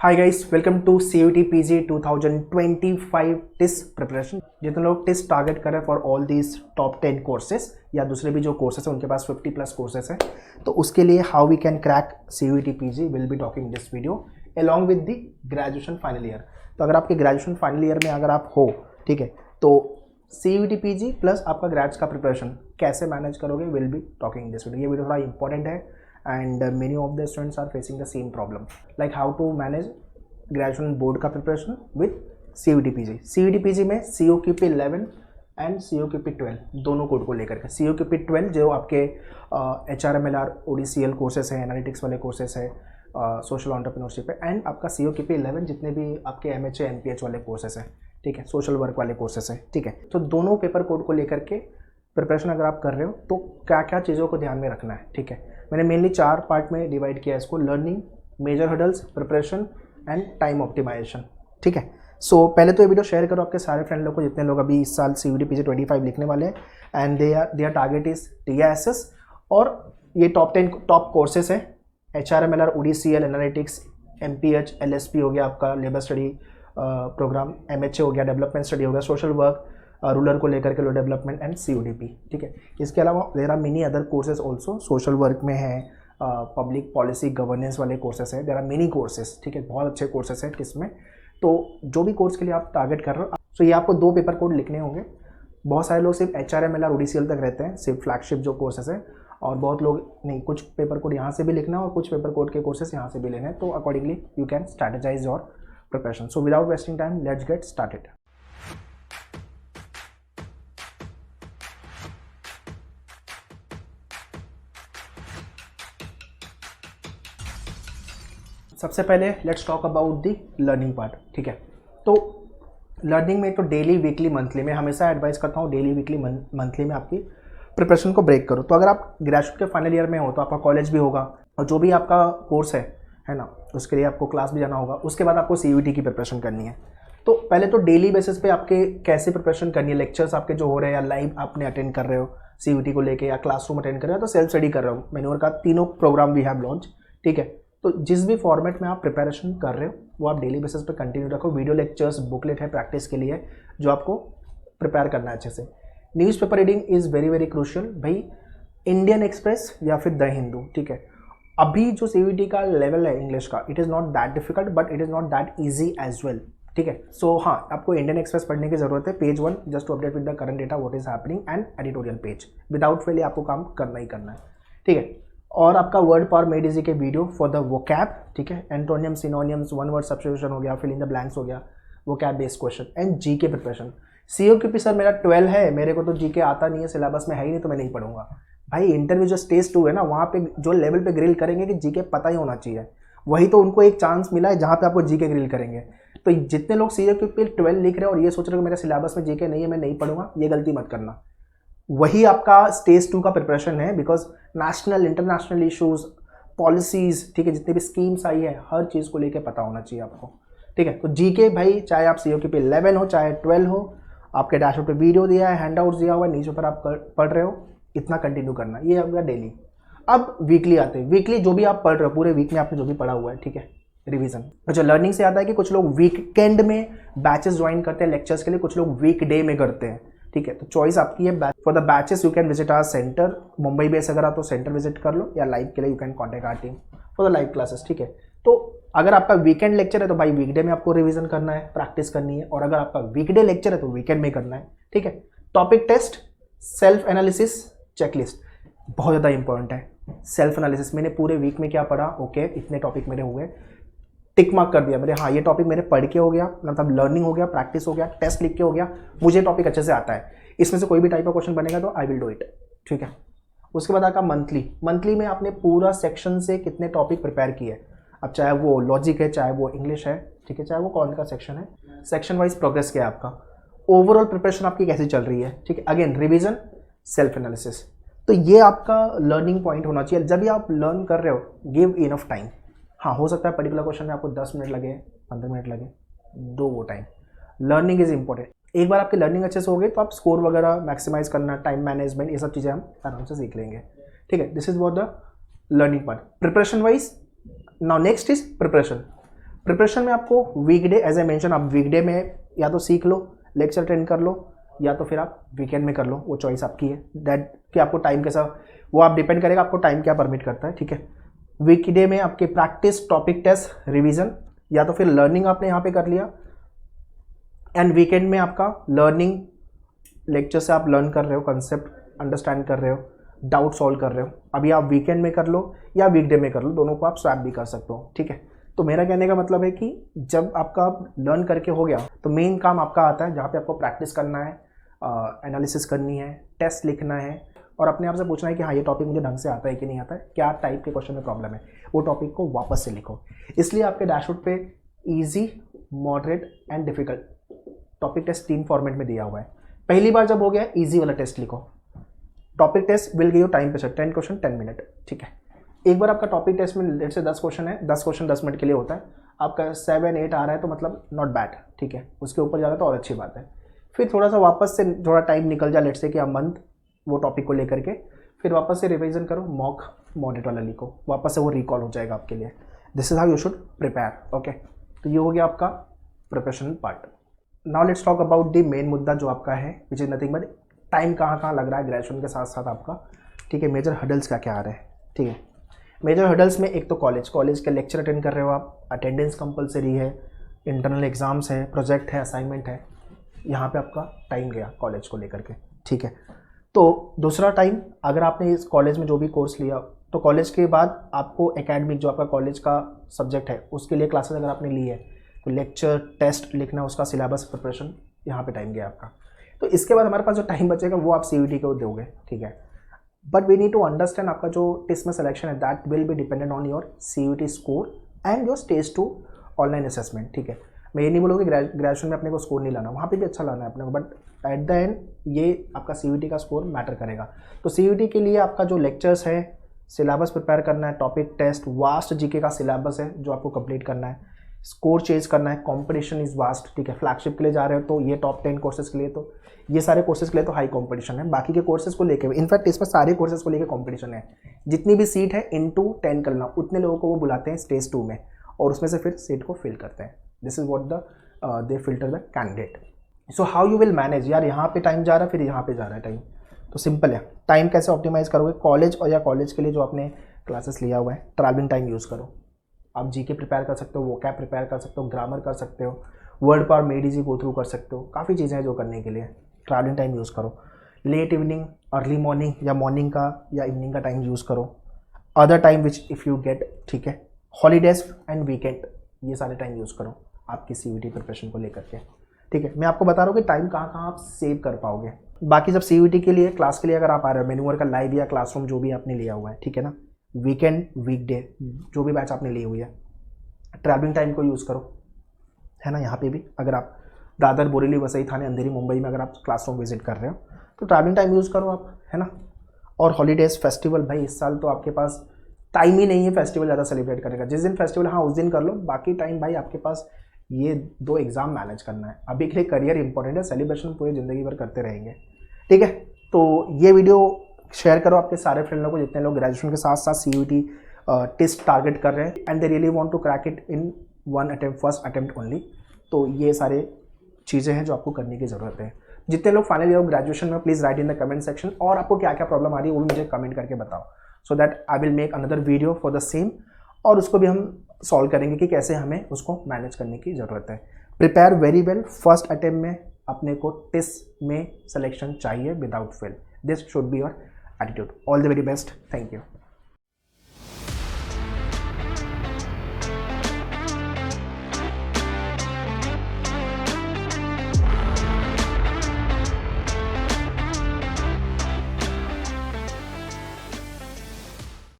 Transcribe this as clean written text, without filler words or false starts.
Hi guys, welcome to CUET PG 2025 test preparation. जितने लोग test target कर रहे हैं for all these top 10 courses या दूसरे भी जो कोर्सेज हैं उनके पास 50+ कोर्सेज हैं, तो उसके लिए how we can crack CUET PG will be talking this video along with the graduation final year. तो अगर आपके ग्रेजुएशन फाइनल ईयर में अगर आप हो, ठीक है, तो CUET PG प्लस आपका ग्रेड्स का प्रिपरेशन कैसे मैनेज करोगे will be talking this video. ये वीडियो थोड़ा इंपॉर्टेंट है and many of the students are facing the same problem, like how to manage graduation board का preparation with CUET PG। CUET PG में COQP 11 and COQP 12 दोनों code को लेकर के COQP 12 जो आपके HRMLR ODCL कोर्सेस हैं, एनालिटिक्स वाले कोर्सेस है, सोशल एंटरप्रेन्योरशिप है, एंड आपका COQP 11 जितने भी आपके MHA MPH वाले कोर्सेस हैं, ठीक है, सोशल वर्क वाले कोर्सेस हैं, ठीक है। तो दोनों पेपर कोड को लेकर के प्रिपरेशन अगर आप कर रहे हो तो क्या क्या चीज़ों को ध्यान में रखना है, ठीक है। मैंने मेनली 4 पार्ट में डिवाइड किया है इसको: learning, major hurdles, preparation and time optimization, ठीक है। सो पहले तो ये वीडियो शेयर करो आपके सारे फ्रेंड लोग को, जितने लोग अभी इस साल CUET PG 25 लिखने वाले हैं and their target is TISS। और ये टॉप 10 टॉप कोर्सेस हैं: HRMLR ODCL, analytics, MPH, LSP हो गया आपका लेबर स्टडी प्रोग्राम, MHA हो गया डेवलपमेंट स्टडी हो गया, सोशल वर्क, रूरल को लेकर के लो डेवलपमेंट एंड CODP, ठीक है। इसके अलावा there are many other courses also, social work में है, पब्लिक पॉलिसी गवर्नेंस वाले कोर्सेज है, देयर आर मेनी कोर्सेज, ठीक है, बहुत अच्छे कोर्सेज हैं इसमें। तो जो भी कोर्स के लिए आप टारगेट कर रहे हो, तो ये आपको 2 पेपर कोड लिखने होंगे। बहुत सारे लोग सिर्फ HRMLR ODCL तक रहते हैं, सिर्फ फ्लैगशिप जो कोर्सेज है, और बहुत लोग नहीं, कुछ पेपर कोड यहाँ से भी लिखना है और कुछ पेपर कोड के कोर्सेज यहाँ से भी लेने हैं। तो accordingly you can strategise your preparation. So without wasting time let's get started. सबसे पहले let's talk about the learning part, ठीक है। तो लर्निंग में तो डेली, वीकली, मंथली में हमेशा एडवाइस करता हूँ डेली, वीकली, मंथली में आपकी प्रिपरेशन को ब्रेक करो। तो अगर आप ग्रेजुएशन के फाइनल ईयर में हो तो आपका कॉलेज भी होगा और जो भी आपका कोर्स है ना, उसके लिए आपको क्लास भी जाना होगा। उसके बाद आपको CUET की प्रिपरेशन करनी है। तो पहले तो डेली बेसिस पे आपके कैसे प्रिपरेशन करनी है, लेक्चर्स आपके जो हो रहे हैं या लाइव आपने अटेंड कर रहे हो CUET को लेके, या क्लासरूम अटेंड कर रहे हो, तो सेल्फ स्टडी कर रहे हो। मैंने का 3 प्रोग्राम वी हैव लॉन्च, ठीक है। तो जिस भी फॉर्मेट में आप प्रिपरेशन कर रहे हो वो आप डेली बेसिस पे कंटिन्यू रखो। वीडियो लेक्चर्स, बुकलेट है प्रैक्टिस के लिए जो आपको प्रिपेयर करना है अच्छे से। Newspaper reading is very very crucial भाई। इंडियन एक्सप्रेस या फिर द हिंदू, ठीक है। अभी जो CUET का लेवल है इंग्लिश का, it is not that difficult but it is not that easy as well, ठीक है। सो हाँ, आपको इंडियन एक्सप्रेस पढ़ने की जरूरत है, page 1, just to update with the current data what is happening, and editorial page. Without fail आपको काम करना ही करना है, ठीक है। और आपका वर्ड पावर मेड इजी के वीडियो फॉर द वोकैब, ठीक है, antonym, synonyms, one word substitution हो गया, फिल इन द ब्लैंक्स हो गया, vocab based question and GK preparation. COQP sir मेरा 12 है, मेरे को तो GK आता नहीं है, सिलेबस में है ही नहीं, तो मैं नहीं पढ़ूंगा। भाई इंटरव्यू जो स्टेज 2 है ना, वहाँ पे जो लेवल पे ग्रिल करेंगे कि GK पता ही होना चाहिए, वही तो उनको एक चांस मिला है जहाँ पे आपको GK ग्रिल करेंगे। तो जितने लोग COQP 12 लिख रहे हैं और ये सोच रहे हो कि मेरे सिलेबस में GK नहीं है, मैं नहीं पढ़ूंगा, ये गलती मत करना। वही आपका स्टेज 2 का प्रिपरेशन है, because national international issues, policies, ठीक है, जितनी भी स्कीम्स आई है, हर चीज़ को लेके पता होना चाहिए आपको, ठीक है। तो GK भाई, चाहे आप COQP 11 हो चाहे 12 हो, आपके डैशबोर्ड पे वीडियो दिया है, हैंडआउट्स दिया हुआ है, नीचे पर आप पढ़ रहे हो, इतना कंटिन्यू करना, ये हो गया डेली। अब वीकली आते हैं। वीकली जो भी आप पढ़ रहे हो, पूरे वीक में आपने जो भी पढ़ा हुआ है, ठीक है, रिवीजन। अच्छा, लर्निंग से आता है कि कुछ लोग वीकेंड में बैचेस ज्वाइन करते हैं लेक्चर्स के लिए, कुछ लोग वीकडे में करते हैं, ठीक है। तो चॉइस आपकी है। For the batches you can visit our centre, Mumbai base अगर आप तो सेंटर विजिट कर लो, या लाइव के लिए you can contact our team for the live classes, ठीक है। तो अगर आपका वीकेंड लेक्चर है तो भाई वीकडे में आपको रिवीजन करना है, प्रैक्टिस करनी है, और अगर आपका वीकडे लेक्चर है तो वीकेंड में करना है, ठीक है। Topic test, self analysis, checklist बहुत ज़्यादा इंपॉर्टेंट है। सेल्फ एनालिसिस, मैंने पूरे वीक में क्या पढ़ा, ओके, इतने टॉपिक मेरे हुए, टिक मार्क कर दिया मेरे, हाँ ये टॉपिक मेरे पढ़ के हो गया, मतलब लर्निंग हो गया, प्रैक्टिस हो गया, टेस्ट लिख के हो गया, मुझे टॉपिक अच्छे से आता है, इसमें से कोई भी टाइप का क्वेश्चन बनेगा तो आई विल डू इट, ठीक है। उसके बाद आपका मंथली में आपने पूरा सेक्शन से कितने टॉपिक प्रिपेयर किए। अब चाहे वो लॉजिक है, चाहे वो इंग्लिश है, ठीक है, चाहे वो कौन का सेक्शन है, सेक्शन वाइज प्रोग्रेस क्या है आपका, ओवरऑल प्रिपरेशन आपकी कैसी चल रही है, ठीक है। अगेन रिवीजन, सेल्फ एनालिसिस, तो ये आपका लर्निंग पॉइंट होना चाहिए। जब भी आप लर्न कर रहे हो, गिव इनफ टाइम। हाँ, हो सकता है पर्टिकुलर क्वेश्चन में आपको 10 मिनट लगे, 15 मिनट लगे, दो वो टाइम। Learning is important. एक बार आपकी लर्निंग अच्छे से हो गई तो आप स्कोर वगैरह मैक्सिमाइज करना, टाइम मैनेजमेंट, ये सब चीज़ें हम आराम से सीख लेंगे, ठीक है। This is what the learning part. Preparation wise, now next is preparation. Preparation में आपको वीकडे एज ए मेंशन, आप वीकडे में या तो सीख लो, लेक्चर अटेंड कर लो, या तो फिर आप वीकेंड में कर लो, वो चॉइस आपकी है। दैट कि आपको टाइम कैसा, वो आप डिपेंड करेगा आपको टाइम क्या परमिट करता है, ठीक है। वीकडे में आपके प्रैक्टिस, टॉपिक टेस्ट, रिवीजन या तो फिर लर्निंग आपने यहाँ पे कर लिया, एंड वीकेंड में आपका लर्निंग, लेक्चर से आप लर्न कर रहे हो, कंसेप्ट अंडरस्टैंड कर रहे हो, डाउट सॉल्व कर रहे हो। अभी आप वीकेंड में कर लो या वीकडे में कर लो, दोनों को आप स्वैप भी कर सकते हो, ठीक है। तो मेरा कहने का मतलब है कि जब आपका लर्न करके हो गया तो मेन काम आपका आता है जहाँ पे आपको प्रैक्टिस करना है, एनालिसिस करनी है, टेस्ट लिखना है और अपने आप से पूछना है कि हाँ ये टॉपिक मुझे ढंग से आता है कि नहीं आता है, क्या टाइप के क्वेश्चन में प्रॉब्लम है, वो टॉपिक को वापस से लिखो। इसलिए आपके डैशबोर्ड पे easy, moderate and difficult topic test 3 format में दिया हुआ है। पहली बार जब हो गया ईजी वाला टेस्ट लिखो, topic test will give you time pressure 10 question 10 minute, ठीक है। एक बार आपका टॉपिक टेस्ट में लेट से 10 क्वेश्चन है, 10 क्वेश्चन 10 मिनट के लिए होता है, आपका 7-8 आ रहा है तो मतलब नॉट बैड, ठीक है। उसके ऊपर जा रहा है तो और अच्छी बात है। फिर थोड़ा सा वापस से थोड़ा टाइम निकल जाए, लेट से कि आप मंथ वो टॉपिक को लेकर के फिर वापस से रिवीजन करो, मॉक मॉडरेट वाला लिखो, वापस से वो रिकॉल हो जाएगा आपके लिए। This is how you should prepare, okay. तो ये हो गया आपका preparation part. Now let's talk about the main मुद्दा जो आपका है, which is nothing but time कहाँ लग रहा है ग्रेजुएशन के साथ साथ आपका, ठीक है। मेजर हर्डल्स क्या क्या आ रहे हैं, ठीक है। मेजर हर्डल्स में एक तो कॉलेज के लेक्चर अटेंड कर रहे हो आप, अटेंडेंस कंपलसरी है, इंटरनल एग्जाम्स है, प्रोजेक्ट है, असाइनमेंट है, यहाँ पे आपका टाइम गया कॉलेज को लेकर के, ठीक है। तो दूसरा टाइम, अगर आपने इस कॉलेज में जो भी कोर्स लिया तो कॉलेज के बाद आपको एकेडमिक जो आपका कॉलेज का सब्जेक्ट है उसके लिए क्लासेस अगर आपने ली है तो लेक्चर, टेस्ट लिखना, उसका सिलेबस प्रिपरेशन, यहाँ पे टाइम गया आपका। तो इसके बाद हमारे पास जो टाइम बचेगा वो आप CUET को दोगे, ठीक है। But we need to understand आपका जो टेस्ट में सिलेक्शन है that will be dependent on your CUET score and your stage 2 online assessment, ठीक है। मैं ये नहीं बोलूँगा कि ग्रेजुएशन में अपने को स्कोर नहीं लाना, वहाँ पे भी अच्छा लाना है अपने को, बट एट द एंड ये आपका CUET का स्कोर मैटर करेगा। तो CUET के लिए आपका जो लेक्चर्स है, सिलेबस प्रिपेयर करना है, टॉपिक टेस्ट, वास्ट GK का सिलेबस है जो आपको कंप्लीट करना है, स्कोर चेंज करना है, कंपटीशन इज वास्ट, ठीक है। फ्लैगशिप के लिए जा रहे हो तो ये टॉप 10 कोर्सेज के लिए, तो ये सारे कोर्सेज के लिए तो हाई कंपटीशन है, बाकी के कोर्सेज को लेके, इनफैक्ट इसमें सारे कोर्सेज को लेके कंपटीशन है। जितनी भी सीट है इनटू 10 करना, उतने लोगों को वो बुलाते हैं स्टेज 2 में और उसमें से फिर सीट को फिल करते हैं। This is what they filter the candidate. So how you will manage, यार यहाँ पे टाइम जा रहा है फिर यहाँ पे जा रहा है टाइम, तो सिंपल है। टाइम कैसे ऑप्टिमाइज करोगे, कॉलेज और या कॉलेज के लिए जो आपने क्लासेस लिया हुआ है, ट्रैवलिंग टाइम यूज़ करो। आप GK प्रिपेयर कर सकते हो, वोकैब प्रिपेयर कर सकते हो, ग्रामर कर सकते हो, word power made easy go through कर सकते हो, काफ़ी चीज़ें हैं जो करने के लिए। ट्रैवलिंग टाइम यूज़ करो, लेट इवनिंग, अर्ली मॉर्निंग या मॉर्निंग का या इवनिंग का टाइम यूज़ करो, other time which if you get, ठीक है। हॉलीडेज एंड वीकेंड, ये सारे टाइम यूज़ करो आपकी CUET प्रिपरेशन को लेकर के, ठीक है। मैं आपको बता रहा हूँ कि टाइम कहाँ आप सेव कर पाओगे। बाकी जब CUET के लिए, क्लास के लिए अगर आप आ रहे हो, मेन्यूअर का लाइव या क्लासरूम जो भी आपने लिया हुआ है, ठीक है ना, वीकेंड, वीकडे जो भी बैच आपने ली हुई है, ट्रैवलिंग टाइम को यूज़ करो, है ना। यहाँ पे भी अगर आप दादर, बोरेली, वसई, थाने, अंधेरी, मुंबई में अगर आप क्लासरूम विजिट कर रहे हो तो ट्रैवलिंग टाइम यूज़ करो आप, है ना। और हॉलीडेज, फेस्टिवल, भाई इस साल तो आपके पास टाइम ही नहीं है फेस्टिवल ज़्यादा सेलिब्रेट करने का। जिस दिन फेस्टिवल, हाँ उस दिन कर लो, बाकी टाइम भाई आपके पास ये 2 एग्ज़ाम मैनेज करना है। अभी के लिए करियर इंपॉर्टेंट है, सेलिब्रेशन पूरी ज़िंदगी भर करते रहेंगे, ठीक है। तो ये वीडियो शेयर करो आपके सारे फ्रेंड लोगों को, जितने लोग ग्रेजुएशन के साथ साथ CUET टेस्ट टारगेट कर रहे हैं and they really want to crack it in 1 attempt, first attempt only. तो ये सारे चीज़ें हैं जो आपको करने की ज़रूरत है। जितने लोग फाइनल ईयर ग्रेजुएशन में, please write in the comment section, और आपको क्या क्या प्रॉब्लम आ रही है वो भी मुझे कमेंट करके बताओ, so that I will make another video for the same, और उसको भी हम सॉल्व करेंगे कि कैसे हमें उसको मैनेज करने की ज़रूरत है। Prepare very well, first attempt में अपने को टेस्ट में सिलेक्शन चाहिए without fail. This should be your attitude. All the very best, thank you.